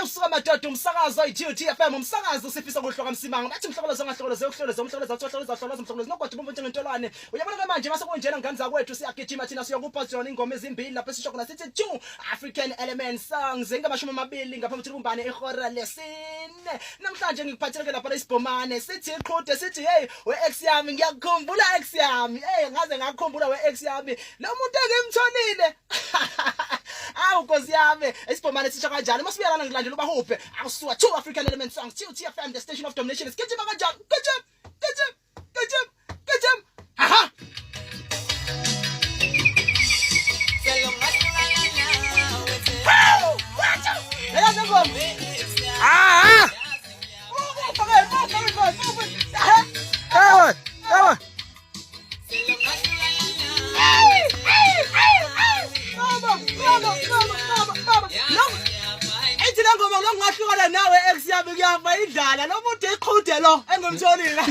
Awusuka madoda umsakazo iGTFM umsakazo sifisa ukuhloka msimanga bathi umhlokolozo ngahlokolozo ukuhlolozo umhlokolozo nokwathi bombo njengentolwane uyabona ke manje mase kunjena ngani zakwethu siyagijima thina siyokuphozona ingoma ezimbili lapha esishoko na sithi 2 African Element Songs ngamashumi amabili ngaphambi kokuthi kumbane ihora lesine namhlanje ngikuphathele lapha isibhomane sithi iqhude sithi hey we-ex yami ngiyakukhumbula ex yami hey ngaze ngakukhumbula we-ex yami lo muntu engimthonile awu Nkosi yami isibhomane sisho kanjani masibuyelana ngilandela ubahuphe akusuka 2 African Element Songs TFM the station of domination isigijima kanjani gijim aha Ngahluka nawe ex yami kuyava idlala lo muntu iqhude lo engimtholile.